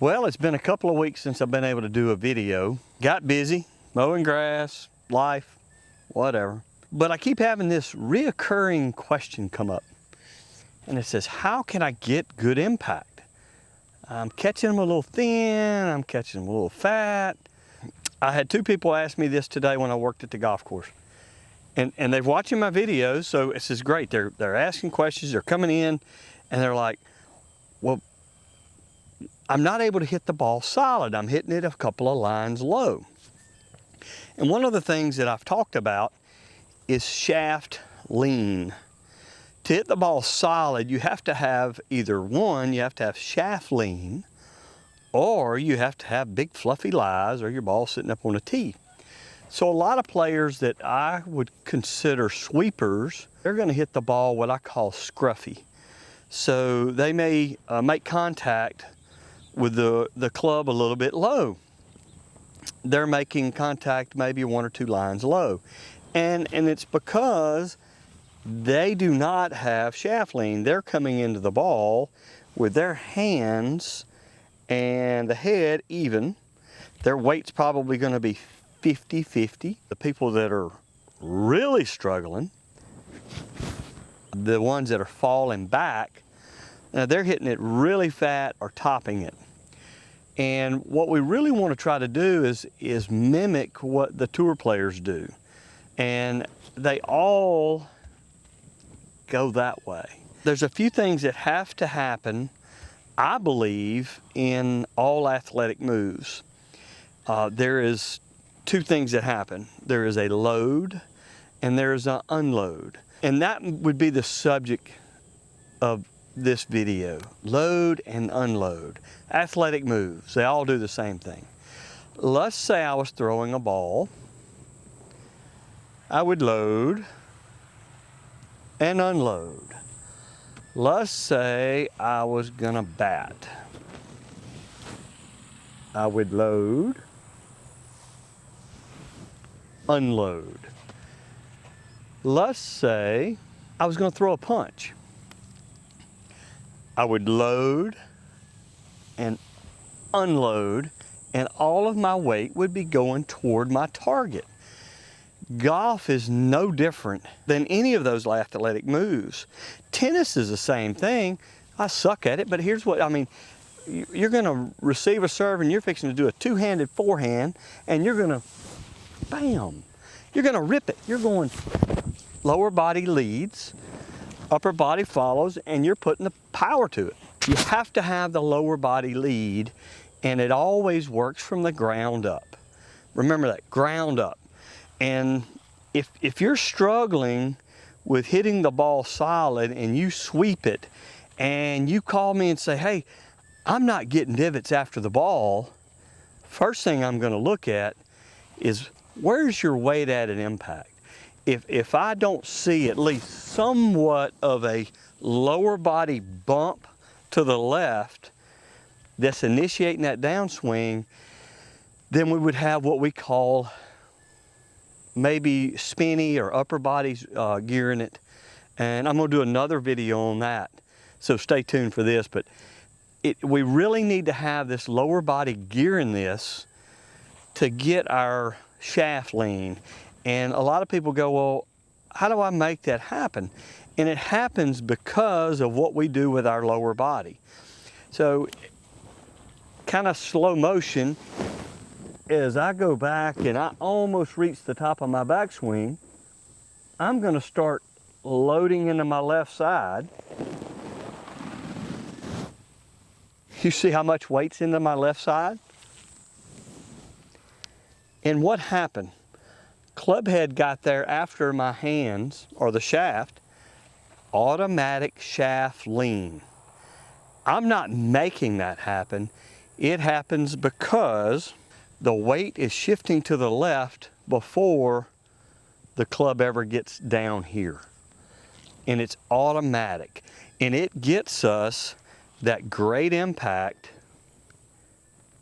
Well, it's been a couple of weeks since I've been able to do a video. Got busy, mowing grass, life, whatever. But I keep having this reoccurring question come up. And it says, how can I get good impact? I'm catching them a little thin, I'm catching them a little fat. I had two people ask me this today when I worked at the golf course. And they're watching my videos, so this is great. They're asking questions, they're coming in, and they're like, well, I'm not able to hit the ball solid. I'm hitting it a couple of lines low. And one of the things that I've talked about is shaft lean. To hit the ball solid, you have to have either one, you have to have shaft lean, or you have to have big fluffy lies, or your ball sitting up on a tee. So a lot of players that I would consider sweepers, they're going to hit the ball what I call scruffy. So they may make contact with the club a little bit low. They're making contact maybe one or two lines low. And it's because they do not have shaft lean. They're coming into the ball with their hands and the head even. Their weight's probably going to be 50-50. The people that are really struggling, the ones that are falling back, they're hitting it really fat or topping it. And what we really want to try to do is mimic what the tour players do. And they all go that way. There's a few things that have to happen, I believe, in all athletic moves. There is two things that happen. There is a load and there is an unload. And that would be the subject of this video. Load and unload. Athletic moves, they all do the same thing. Let's say I was throwing a ball. I would load and unload. Let's say I was gonna bat. I would load, unload. Let's say I was gonna throw a punch. I would load and unload, and all of my weight would be going toward my target. Golf is no different than any of those athletic moves. Tennis is the same thing. I suck at it, but here's what, I mean, you're gonna receive a serve and you're fixing to do a two-handed forehand, and you're gonna, bam, you're gonna rip it. You're going lower body leads, upper body follows, and you're putting the power to it. You have to have the lower body lead, and it always works from the ground up. Remember that, ground up. And if you're struggling with hitting the ball solid and you sweep it and you call me and say, hey, I'm not getting divots after the ball, first thing I'm gonna look at is where's your weight at an impact? If I don't see at least somewhat of a lower body bump to the left that's initiating that downswing, then we would have what we call maybe spinny or upper body gear in it. And I'm gonna do another video on that, so stay tuned for this. But we really need to have this lower body gear in this to get our shaft lean. And a lot of people go, well, how do I make that happen? And it happens because of what we do with our lower body. So kind of slow motion, as I go back and I almost reach the top of my backswing, I'm gonna start loading into my left side. You see how much weight's into my left side? And what happened? Club head got there after my hands, or the shaft, automatic shaft lean. I'm not making that happen. It happens because the weight is shifting to the left before the club ever gets down here. And it's automatic. And it gets us that great impact,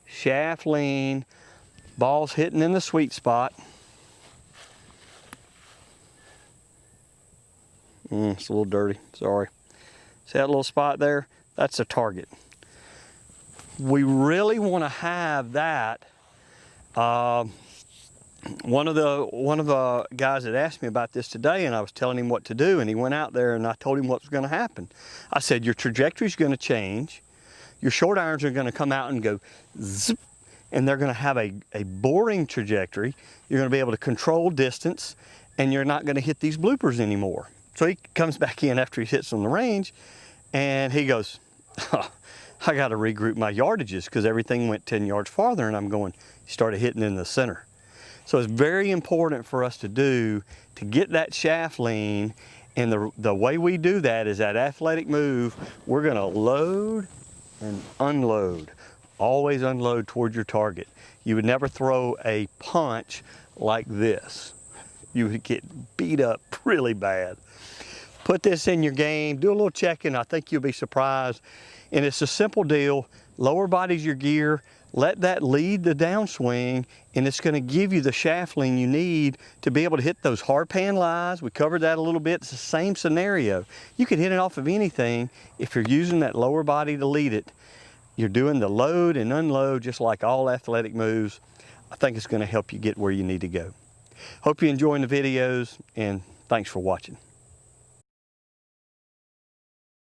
shaft lean, ball's hitting in the sweet spot. It's a little dirty, sorry. See that little spot there? That's a target. we really want to have that. One of the guys that asked me about this today, and I was telling him what to do, and he went out there and I told him what was going to happen. I said, your trajectory is going to change. Your short irons are going to come out and go zip, and they're going to have a boring trajectory. You're going to be able to control distance, and you're not going to hit these bloopers anymore. So he comes back in after he hits on the range, and he goes, oh, I got to regroup my yardages because everything went 10 yards farther, and I'm going, he started hitting in the center. So it's very important for us to get that shaft lean, and the way we do that is that athletic move. We're going to load and unload. Always unload toward your target. You would never throw a punch like this. You would get beat up really bad. Put this in your game, do a little checking. I think you'll be surprised. And it's a simple deal. Lower body's your gear. Let that lead the downswing, and it's going to give you the shaft lean you need to be able to hit those hard pan lies. We covered that a little bit. It's the same scenario. You can hit it off of anything if you're using that lower body to lead it. You're doing the load and unload just like all athletic moves. I think it's going to help you get where you need to go. Hope you're enjoying the videos, and thanks for watching.